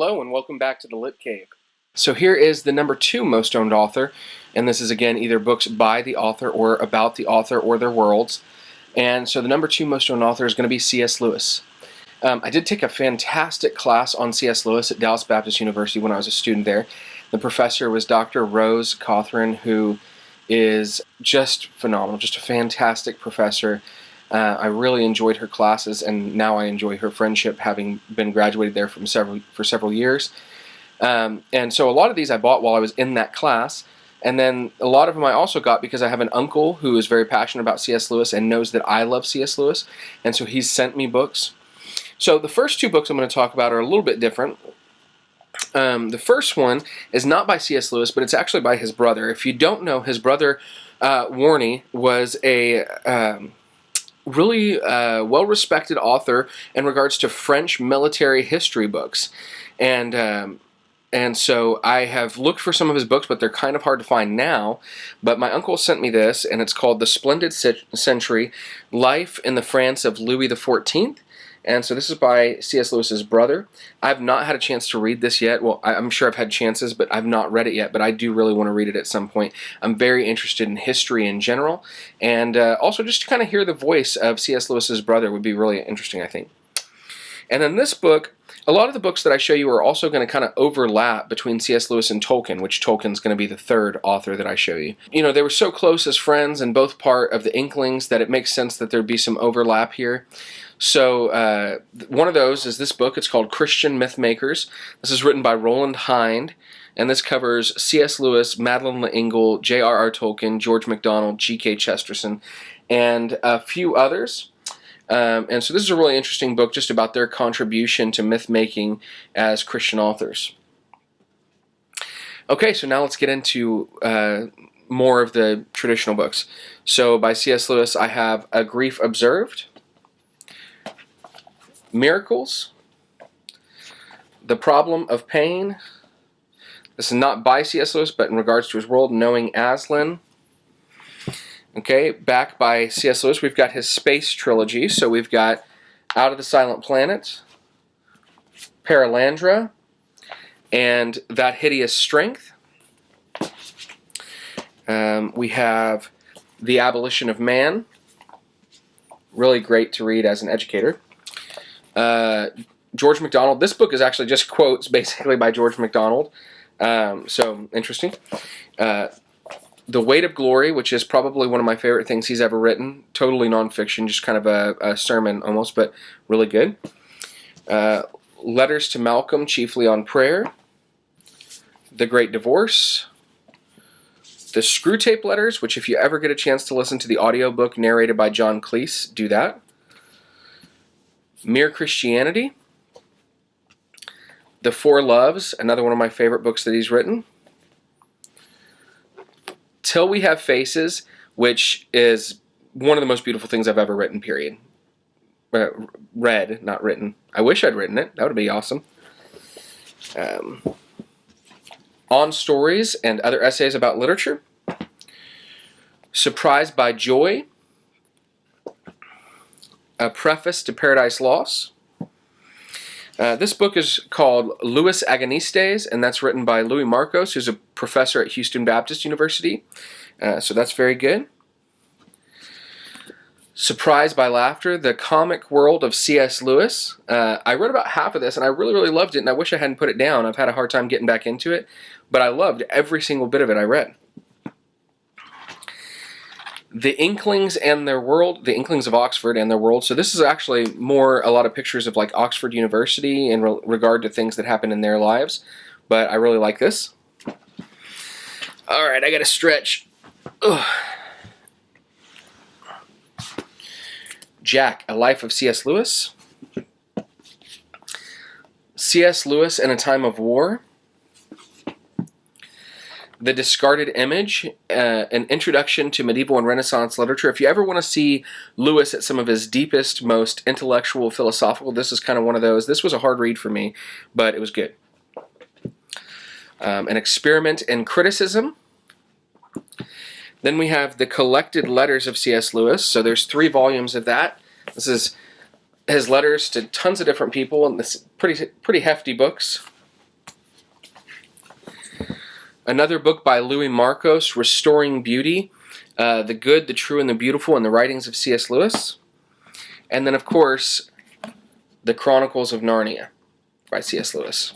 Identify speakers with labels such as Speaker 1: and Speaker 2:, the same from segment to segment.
Speaker 1: Hello and welcome bac to the Lit Cave. So here is the number 2 most owned author, and this is again either books by the author or about the author or their worlds. And so the number 2 most owned author is going to be C.S. Lewis. I did take a fantastic class on C.S. Lewis at Dallas Baptist University when I was a student there. The professor was Dr. Rose Cawthron, who is just phenomenal, just a fantastic professor. I really enjoyed her classes, and now I enjoy her friendship, having been graduated there for several years. And so a lot of these I bought while I was in that class, and then a lot of them I also got because I have an uncle who is very passionate about C.S. Lewis and knows that I love C.S. Lewis, and so he's sent me books. So the first 2 books I'm going to talk about are a little bit different. The first one is not by C.S. Lewis, but it's actually by his brother. If you don't know, his brother Warnie was a really well-respected author in regards to French military history books. And so I have looked for some of his books, but they're kind of hard to find now. But my uncle sent me this, and it's called The Splendid Century, Life in the France of Louis XIV. And so this is by C.S. Lewis's brother. I've not had a chance to read this yet. Well, I'm sure I've had chances, but I've not read it yet. But I do really want to read it at some point. I'm very interested in history in general. And also just to kind of hear the voice of C.S. Lewis's brother would be really interesting, I think. And in this book, a lot of the books that I show you are also going to kind of overlap between C.S. Lewis and Tolkien, which Tolkien's going to be the 3rd author that I show you. You know, they were so close as friends and both part of the Inklings that it makes sense that there'd be some overlap here. So one of those is this book. It's called Christian Mythmakers. This is written by Roland Hind, and this covers C.S. Lewis, Madeleine L'Engle, J.R.R. Tolkien, George MacDonald, G.K. Chesterton, and a few others. And so this is a really interesting book just about their contribution to myth-making as Christian authors. Okay, so now let's get into more of the traditional books. So by C.S. Lewis, I have A Grief Observed, Miracles, The Problem of Pain. This is not by C.S. Lewis, but in regards to his world, Knowing Aslan. Okay, back by C.S. Lewis, we've got his space trilogy. So we've got Out of the Silent Planet, Perelandra, and That Hideous Strength. We have The Abolition of Man. Really great to read as an educator. George MacDonald. This book is actually just quotes basically by George MacDonald. So interesting. The Weight of Glory, which is probably one of my favorite things he's ever written. Totally nonfiction, just kind of a sermon almost, but really good. Letters to Malcolm, chiefly on prayer. The Great Divorce. The Screwtape Letters, which if you ever get a chance to listen to the audiobook narrated by John Cleese, do that. Mere Christianity. The Four Loves, another one of my favorite books that he's written. Till We Have Faces, which is one of the most beautiful things I've ever written, period. Read, not written. I wish I'd written it. That would be awesome. On Stories and Other Essays About Literature. Surprised by Joy. A Preface to Paradise Lost. This book is called Louis Agonistes, and that's written by Louis Marcos, who's a professor at Houston Baptist University. So that's very good. Surprised by Laughter, The Comic World of C.S. Lewis. I read about half of this, and I really, really loved it, and I wish I hadn't put it down. I've had a hard time getting back into it, but I loved every single bit of it I read. The Inklings and Their World, The Inklings of Oxford and Their World. So this is actually more a lot of pictures of like Oxford University in regard to things that happen in their lives. But I really like this. All right, I got to stretch. Ugh. Jack, A Life of C.S. Lewis. C.S. Lewis in a Time of War. The Discarded Image, an introduction to medieval and Renaissance literature. If you ever want to see Lewis at some of his deepest, most intellectual, philosophical, this is kind of one of those. This was a hard read for me, but it was good. An Experiment in Criticism. Then we have the Collected Letters of C.S. Lewis. So there's 3 volumes of that. This is his letters to tons of different people, and this pretty hefty books. Another book by Louis Markos, Restoring Beauty, The Good, the True, and the Beautiful, and the Writings of C.S. Lewis. And then, of course, The Chronicles of Narnia by C.S. Lewis.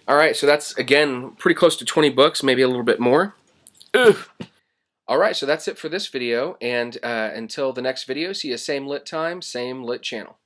Speaker 1: Alright, so that's, again, pretty close to 20 books, maybe a little bit more. Ugh. Alright, so that's it for this video, and until the next video, see you same lit time, same lit channel.